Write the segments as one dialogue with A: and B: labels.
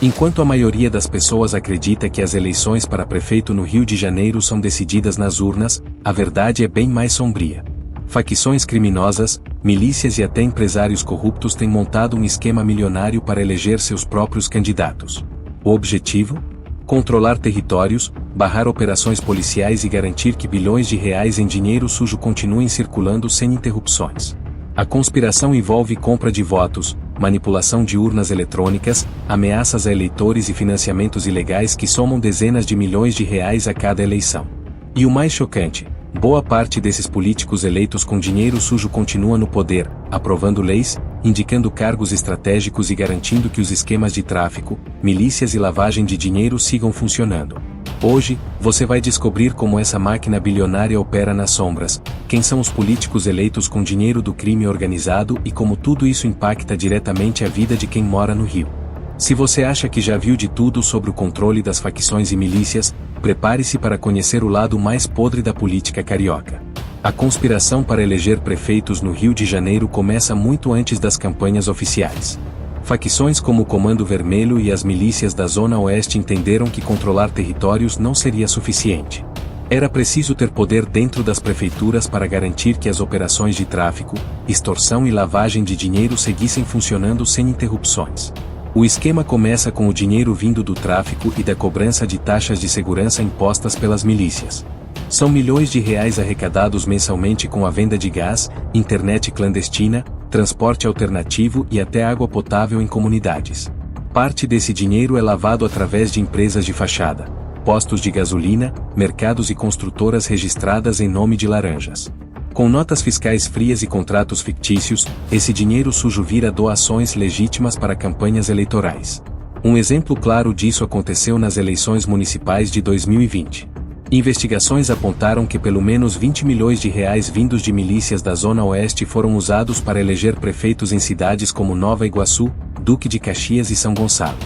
A: Enquanto a maioria das pessoas acredita que as eleições para prefeito no Rio de Janeiro são decididas nas urnas, a verdade é bem mais sombria. Facções criminosas, milícias e até empresários corruptos têm montado um esquema milionário para eleger seus próprios candidatos. O objetivo? Controlar territórios, barrar operações policiais e garantir que bilhões de reais em dinheiro sujo continuem circulando sem interrupções. A conspiração envolve compra de votos, manipulação de urnas eletrônicas, ameaças a eleitores e financiamentos ilegais que somam dezenas de milhões de reais a cada eleição. E o mais chocante, boa parte desses políticos eleitos com dinheiro sujo continua no poder, aprovando leis, indicando cargos estratégicos e garantindo que os esquemas de tráfico, milícias e lavagem de dinheiro sigam funcionando. Hoje, você vai descobrir como essa máquina bilionária opera nas sombras, quem são os políticos eleitos com dinheiro do crime organizado e como tudo isso impacta diretamente a vida de quem mora no Rio. Se você acha que já viu de tudo sobre o controle das facções e milícias, prepare-se para conhecer o lado mais podre da política carioca. A conspiração para eleger prefeitos no Rio de Janeiro começa muito antes das campanhas oficiais. Facções como o Comando Vermelho e as milícias da Zona Oeste entenderam que controlar territórios não seria suficiente. Era preciso ter poder dentro das prefeituras para garantir que as operações de tráfico, extorsão e lavagem de dinheiro seguissem funcionando sem interrupções. O esquema começa com o dinheiro vindo do tráfico e da cobrança de taxas de segurança impostas pelas milícias. São milhões de reais arrecadados mensalmente com a venda de gás, internet clandestina, transporte alternativo e até água potável em comunidades. Parte desse dinheiro é lavado através de empresas de fachada, postos de gasolina, mercados e construtoras registradas em nome de laranjas. Com notas fiscais frias e contratos fictícios, esse dinheiro sujo vira doações legítimas para campanhas eleitorais. Um exemplo claro disso aconteceu nas eleições municipais de 2020. Investigações apontaram que pelo menos 20 milhões de reais vindos de milícias da Zona Oeste foram usados para eleger prefeitos em cidades como Nova Iguaçu, Duque de Caxias e São Gonçalo.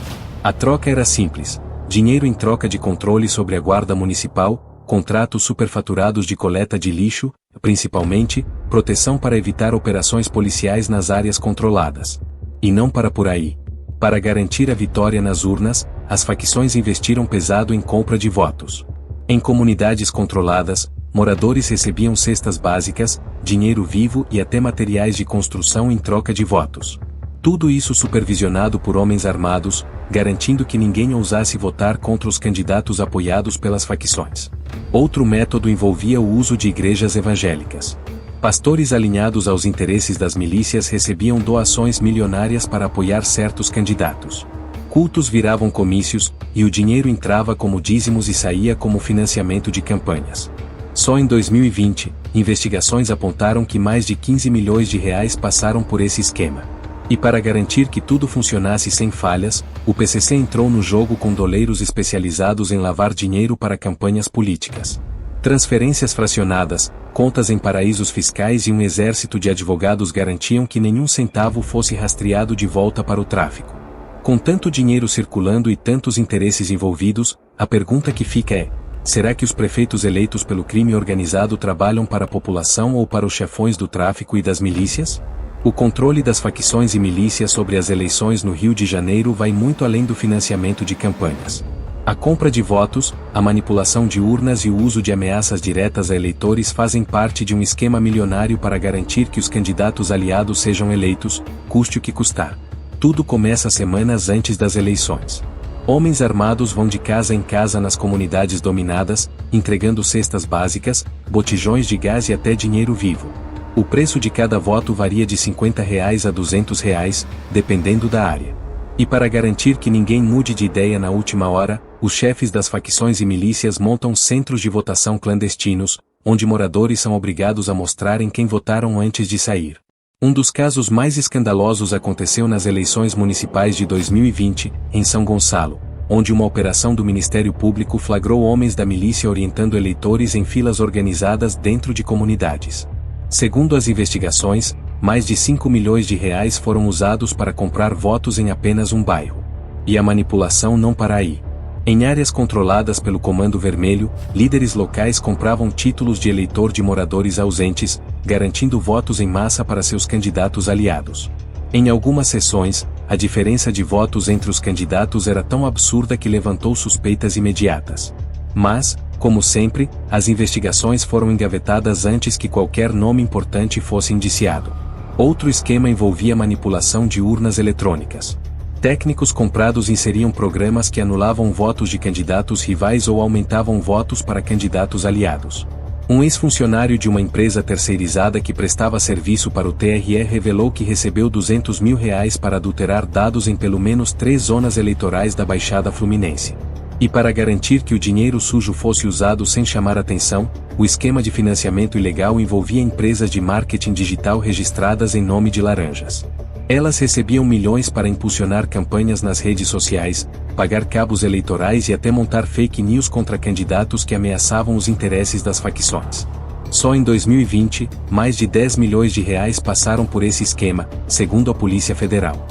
A: A troca era simples: dinheiro em troca de controle sobre a guarda municipal, contratos superfaturados de coleta de lixo, principalmente, proteção para evitar operações policiais nas áreas controladas. E não para por aí. Para garantir a vitória nas urnas, as facções investiram pesado em compra de votos. Em comunidades controladas, moradores recebiam cestas básicas, dinheiro vivo e até materiais de construção em troca de votos. Tudo isso supervisionado por homens armados, garantindo que ninguém ousasse votar contra os candidatos apoiados pelas facções. Outro método envolvia o uso de igrejas evangélicas. Pastores alinhados aos interesses das milícias recebiam doações milionárias para apoiar certos candidatos. Cultos viravam comícios, e o dinheiro entrava como dízimos e saía como financiamento de campanhas. Só em 2020, investigações apontaram que mais de 15 milhões de reais passaram por esse esquema. E para garantir que tudo funcionasse sem falhas, o PCC entrou no jogo com doleiros especializados em lavar dinheiro para campanhas políticas. Transferências fracionadas, contas em paraísos fiscais e um exército de advogados garantiam que nenhum centavo fosse rastreado de volta para o tráfico. Com tanto dinheiro circulando e tantos interesses envolvidos, a pergunta que fica é: será que os prefeitos eleitos pelo crime organizado trabalham para a população ou para os chefões do tráfico e das milícias? O controle das facções e milícias sobre as eleições no Rio de Janeiro vai muito além do financiamento de campanhas. A compra de votos, a manipulação de urnas e o uso de ameaças diretas a eleitores fazem parte de um esquema milionário para garantir que os candidatos aliados sejam eleitos, custe o que custar. Tudo começa semanas antes das eleições. Homens armados vão de casa em casa nas comunidades dominadas, entregando cestas básicas, botijões de gás e até dinheiro vivo. O preço de cada voto varia de R$50 a R$200, dependendo da área. E para garantir que ninguém mude de ideia na última hora, os chefes das facções e milícias montam centros de votação clandestinos, onde moradores são obrigados a mostrarem quem votaram antes de sair. Um dos casos mais escandalosos aconteceu nas eleições municipais de 2020, em São Gonçalo, onde uma operação do Ministério Público flagrou homens da milícia orientando eleitores em filas organizadas dentro de comunidades. Segundo as investigações, mais de 5 milhões de reais foram usados para comprar votos em apenas um bairro. E a manipulação não para aí. Em áreas controladas pelo Comando Vermelho, líderes locais compravam títulos de eleitor de moradores ausentes, garantindo votos em massa para seus candidatos aliados. Em algumas sessões, a diferença de votos entre os candidatos era tão absurda que levantou suspeitas imediatas. Mas, como sempre, as investigações foram engavetadas antes que qualquer nome importante fosse indiciado. Outro esquema envolvia manipulação de urnas eletrônicas. Técnicos comprados inseriam programas que anulavam votos de candidatos rivais ou aumentavam votos para candidatos aliados. Um ex-funcionário de uma empresa terceirizada que prestava serviço para o TRE revelou que recebeu R$200 mil para adulterar dados em pelo menos 3 zonas eleitorais da Baixada Fluminense. E para garantir que o dinheiro sujo fosse usado sem chamar atenção, o esquema de financiamento ilegal envolvia empresas de marketing digital registradas em nome de laranjas. Elas recebiam milhões para impulsionar campanhas nas redes sociais, pagar cabos eleitorais e até montar fake news contra candidatos que ameaçavam os interesses das facções. Só em 2020, mais de R$10 milhões passaram por esse esquema, segundo a Polícia Federal.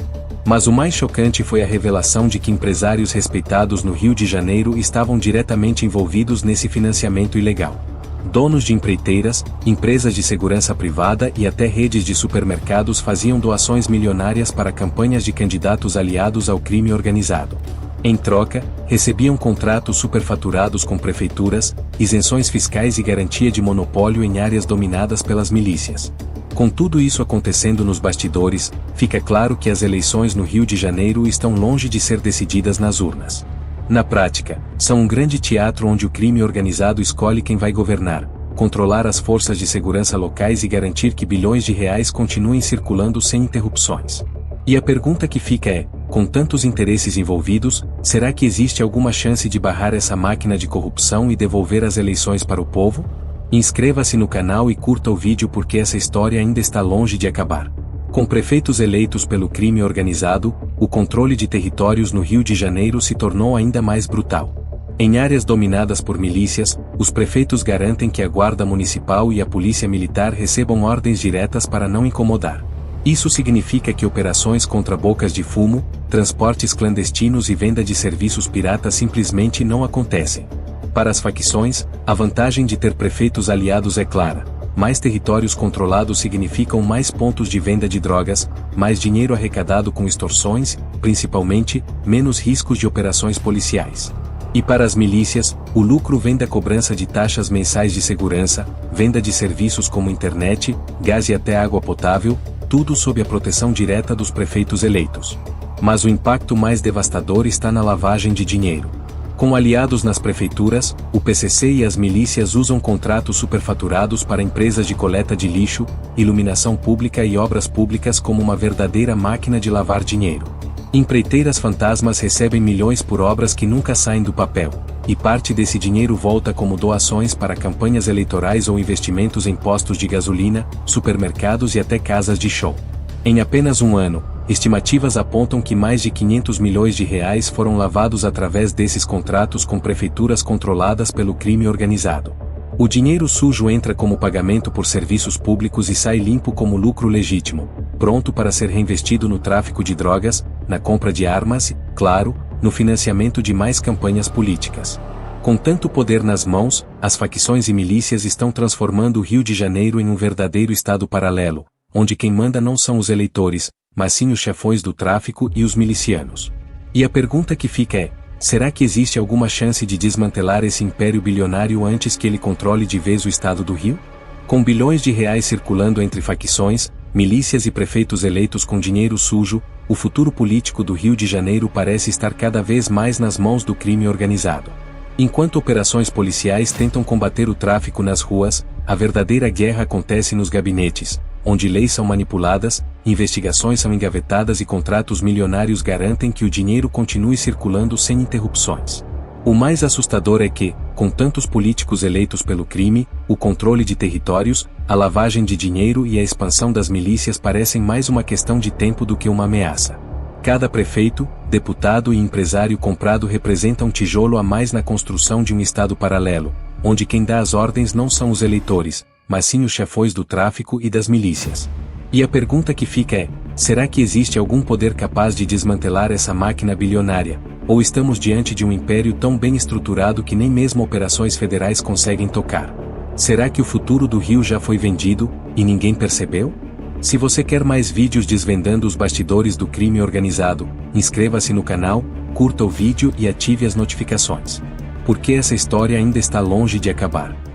A: Mas o mais chocante foi a revelação de que empresários respeitados no Rio de Janeiro estavam diretamente envolvidos nesse financiamento ilegal. Donos de empreiteiras, empresas de segurança privada e até redes de supermercados faziam doações milionárias para campanhas de candidatos aliados ao crime organizado. Em troca, recebiam contratos superfaturados com prefeituras, isenções fiscais e garantia de monopólio em áreas dominadas pelas milícias. Com tudo isso acontecendo nos bastidores, fica claro que as eleições no Rio de Janeiro estão longe de ser decididas nas urnas. Na prática, são um grande teatro onde o crime organizado escolhe quem vai governar, controlar as forças de segurança locais e garantir que bilhões de reais continuem circulando sem interrupções. E a pergunta que fica é, com tantos interesses envolvidos, será que existe alguma chance de barrar essa máquina de corrupção e devolver as eleições para o povo? Inscreva-se no canal e curta o vídeo porque essa história ainda está longe de acabar. Com prefeitos eleitos pelo crime organizado, o controle de territórios no Rio de Janeiro se tornou ainda mais brutal. Em áreas dominadas por milícias, os prefeitos garantem que a Guarda Municipal e a Polícia Militar recebam ordens diretas para não incomodar. Isso significa que operações contra bocas de fumo, transportes clandestinos e venda de serviços piratas simplesmente não acontecem. Para as facções, a vantagem de ter prefeitos aliados é clara. Mais territórios controlados significam mais pontos de venda de drogas, mais dinheiro arrecadado com extorsões, principalmente, menos riscos de operações policiais. E para as milícias, o lucro vem da cobrança de taxas mensais de segurança, venda de serviços como internet, gás e até água potável, tudo sob a proteção direta dos prefeitos eleitos. Mas o impacto mais devastador está na lavagem de dinheiro. Com aliados nas prefeituras, o PCC e as milícias usam contratos superfaturados para empresas de coleta de lixo, iluminação pública e obras públicas como uma verdadeira máquina de lavar dinheiro. Empreiteiras fantasmas recebem milhões por obras que nunca saem do papel, e parte desse dinheiro volta como doações para campanhas eleitorais ou investimentos em postos de gasolina, supermercados e até casas de show. Em apenas um ano, estimativas apontam que mais de R$500 milhões foram lavados através desses contratos com prefeituras controladas pelo crime organizado. O dinheiro sujo entra como pagamento por serviços públicos e sai limpo como lucro legítimo, pronto para ser reinvestido no tráfico de drogas, na compra de armas e, claro, no financiamento de mais campanhas políticas. Com tanto poder nas mãos, as facções e milícias estão transformando o Rio de Janeiro em um verdadeiro estado paralelo, onde quem manda não são os eleitores, mas sim os chefões do tráfico e os milicianos. E a pergunta que fica é, será que existe alguma chance de desmantelar esse império bilionário antes que ele controle de vez o estado do Rio? Com bilhões de reais circulando entre facções, milícias e prefeitos eleitos com dinheiro sujo, o futuro político do Rio de Janeiro parece estar cada vez mais nas mãos do crime organizado. Enquanto operações policiais tentam combater o tráfico nas ruas, a verdadeira guerra acontece nos gabinetes, onde leis são manipuladas, investigações são engavetadas e contratos milionários garantem que o dinheiro continue circulando sem interrupções. O mais assustador é que, com tantos políticos eleitos pelo crime, o controle de territórios, a lavagem de dinheiro e a expansão das milícias parecem mais uma questão de tempo do que uma ameaça. Cada prefeito, deputado e empresário comprado representa um tijolo a mais na construção de um estado paralelo, onde quem dá as ordens não são os eleitores, mas sim os chefões do tráfico e das milícias. E a pergunta que fica é, será que existe algum poder capaz de desmantelar essa máquina bilionária, ou estamos diante de um império tão bem estruturado que nem mesmo operações federais conseguem tocar? Será que o futuro do Rio já foi vendido, e ninguém percebeu? Se você quer mais vídeos desvendando os bastidores do crime organizado, inscreva-se no canal, curta o vídeo e ative as notificações. Porque essa história ainda está longe de acabar.